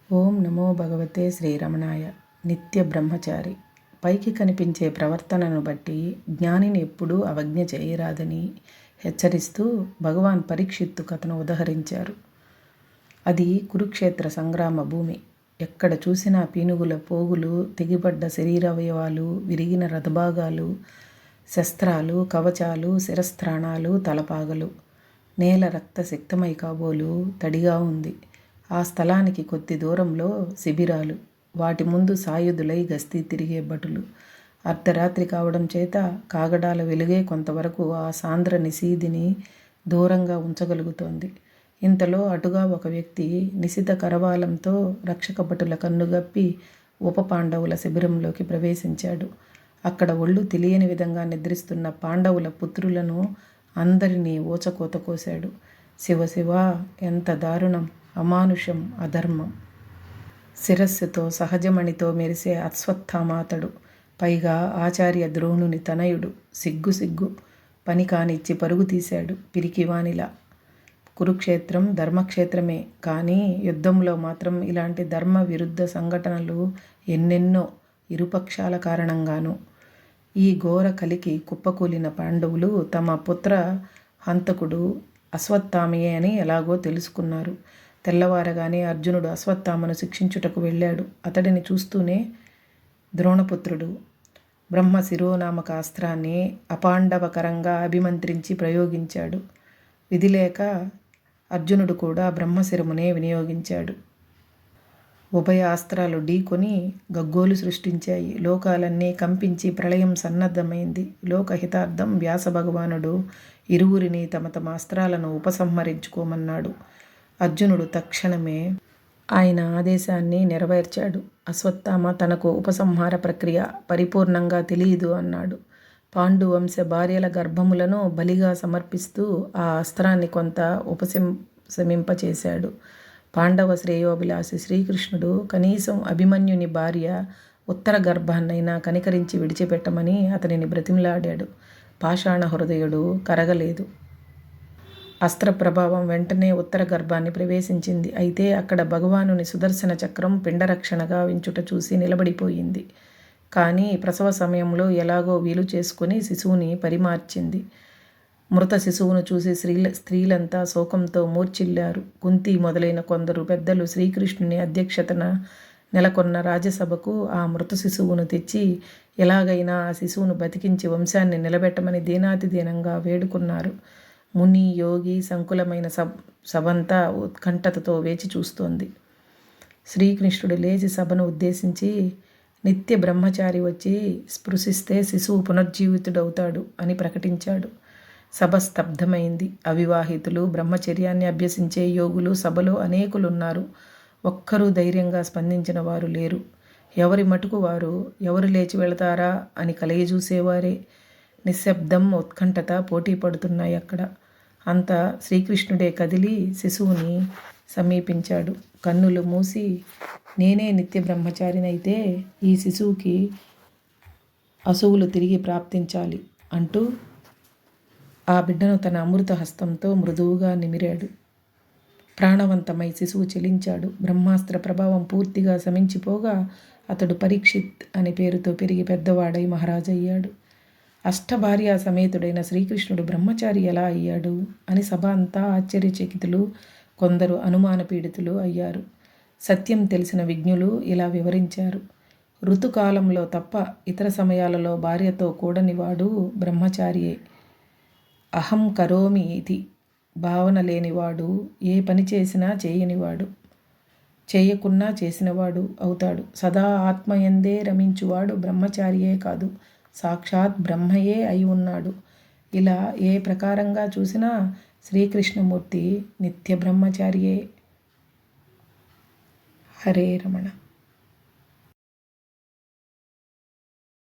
ఓం నమో భగవతే శ్రీరమణాయ. నిత్య బ్రహ్మచారి. పైకి కనిపించే ప్రవర్తనను బట్టి జ్ఞానిని ఎప్పుడూ అవజ్ఞ చేయరాదని హెచ్చరిస్తూ భగవాన్ పరీక్షిత్తు కథను ఉదహరించారు. అది కురుక్షేత్ర సంగ్రామ భూమి. ఎక్కడ చూసినా పీనుగుల పోగులు, తెగిపడ్డ శరీరావయవాలు, విరిగిన రథభాగాలు, శస్త్రాలు, కవచాలు, శిరస్త్రాణాలు, తలపాగలు. నేల రక్తసిక్తమై కాబోలు తడిగా ఉంది. ఆ స్థలానికి కొద్ది దూరంలో శిబిరాలు. వాటి ముందు సాయుధులై గస్తీ తిరిగే భటులు. అర్ధరాత్రి కావడం చేత కాగడాల వెలుగే కొంతవరకు ఆ సాంద్ర నిశీధిని దూరంగా ఉంచగలుగుతోంది. ఇంతలో అటుగా ఒక వ్యక్తి నిశిత కరవాలంతో రక్షక భటుల కన్నుగప్పి ఉప పాండవుల శిబిరంలోకి ప్రవేశించాడు. అక్కడ ఒళ్ళు తెలియని విధంగా నిద్రిస్తున్న పాండవుల పుత్రులను అందరినీ ఊచకోత కోశాడు. శివ శివ, ఎంత దారుణం! అమానుషం, అధర్మం. శిరస్సుతో సహజమణితో మెరిసే అశ్వత్థామాతడు. పైగా ఆచార్య ద్రోణుని తనయుడు. సిగ్గు పని కానిచ్చి పరుగు తీశాడు పిరికివానిలా. కురుక్షేత్రం ధర్మక్షేత్రమే, కానీ యుద్ధంలో మాత్రం ఇలాంటి ధర్మ విరుద్ధ సంఘటనలు ఎన్నెన్నో, ఇరుపక్షాల కారణంగాను. ఈ ఘోర కలికి కుప్పకూలిన పాండవులు తమ పుత్ర హంతకుడు అశ్వత్థామయే అని ఎలాగో తెలుసుకున్నారు. తెల్లవారగానే అర్జునుడు అశ్వత్థామను శిక్షించుటకు వెళ్ళాడు. అతడిని చూస్తూనే ద్రోణపుత్రుడు బ్రహ్మ శిరోనామక అస్త్రాన్ని అపాండవకరంగా అభిమంత్రించి ప్రయోగించాడు. విధిలేక అర్జునుడు కూడా బ్రహ్మశిరమునే వినియోగించాడు. ఉభయ అస్త్రాలు ఢీకొని గగ్గోలు సృష్టించాయి. లోకాలన్నీ కంపించి ప్రళయం సన్నద్ధమైంది. లోకహితార్థం వ్యాస భగవానుడు ఇరువురిని తమ తమ అస్త్రాలను ఉపసంహరించుకోమన్నాడు. అర్జునుడు తక్షణమే ఆయన ఆదేశాన్ని నెరవేర్చాడు. అశ్వత్థామ తనకు ఉపసంహార ప్రక్రియ పరిపూర్ణంగా తెలియదు అన్నాడు. పాండువంశ భార్యల గర్భములను బలిగా సమర్పిస్తూ ఆ అస్త్రాన్ని కొంత ఉపశమింపచేశాడు. పాండవ శ్రేయోభిలాషి శ్రీకృష్ణుడు కనీసం అభిమన్యుని భార్య ఉత్తర గర్భాన్నైనా కనికరించి విడిచిపెట్టమని అతనిని బ్రతిమిలాడాడు. పాషాణ హృదయుడు కరగలేదు. అస్త్ర ప్రభావం వెంటనే ఉత్తర గర్భాన్ని ప్రవేశించింది. అయితే అక్కడ భగవానుని సుదర్శన చక్రం పిండరక్షణగా వించుట చూసి నిలబడిపోయింది. కానీ ప్రసవ సమయంలో ఎలాగో వీలు చేసుకుని శిశువుని పరిమార్చింది. మృత శిశువును చూసి స్త్రీలంతా శోకంతో మూర్ఛిల్లారు. కుంతి మొదలైన కొందరు పెద్దలు శ్రీకృష్ణుని అధ్యక్షతన నెలకొన్న రాజసభకు ఆ మృత శిశువును తెచ్చి ఎలాగైనా ఆ శిశువును బతికించి వంశాన్ని నిలబెట్టమని దీనాతిదీనంగా వేడుకున్నారు. ముని, యోగి సంకులమైన సభంతా ఉత్కంఠతతో వేచి చూస్తోంది. శ్రీకృష్ణుడు లేచి సభను ఉద్దేశించి, నిత్య బ్రహ్మచారి వచ్చి స్పృశిస్తే శిశువు పునర్జీవితుడవుతాడు అని ప్రకటించాడు. సభ స్తబ్దమైంది. అవివాహితులు, బ్రహ్మచర్యాన్ని అభ్యసించే యోగులు సభలో అనేకులున్నారు. ఒక్కరూ ధైర్యంగా స్పందించిన వారు లేరు. ఎవరి మటుకు వారు ఎవరు లేచి వెళతారా అని కలయజూసేవారే. నిశ్శబ్దం, ఉత్కంఠత పోటీ పడుతున్నాయి అక్కడ. అంత శ్రీకృష్ణుడే కదిలి శిశువుని సమీపించాడు. కన్నులు మూసి, నేనే నిత్య బ్రహ్మచారినైతే ఈ శిశువుకి అసువులు తిరిగి ప్రాప్తించాలి అంటూ ఆ బిడ్డను తన అమృత హస్తంతో మృదువుగా నిమిరాడు. ప్రాణవంతమై శిశువు చెలించాడు. బ్రహ్మాస్త్ర ప్రభావం పూర్తిగా శమించిపోగా అతడు పరీక్షిత్ అనే పేరుతో పెరిగి పెద్దవాడై మహారాజయ్యాడు. అష్టభార్యా సమేతుడైన శ్రీకృష్ణుడు బ్రహ్మచారి ఎలా అయ్యాడు అని సభ అంతా ఆశ్చర్యచకితులు, కొందరు అనుమాన పీడితులు అయ్యారు. సత్యం తెలిసిన విజ్ఞులు ఇలా వివరించారు. ఋతుకాలంలో తప్ప ఇతర సమయాలలో భార్యతో కూడనివాడు బ్రహ్మచారియే. అహం కరోమి ఇది భావన లేనివాడు ఏ పని చేసినా చేయనివాడు, చేయకున్నా చేసినవాడు అవుతాడు. సదా ఆత్మయందే రమించువాడు బ్రహ్మచారియే కాదు, సాక్షాత్ బ్రహ్మయే అయి ఉన్నాడు. ఇలా ఏ ప్రకారంగా చూసినా శ్రీకృష్ణమూర్తి నిత్య బ్రహ్మచారియే. హరే రమణ.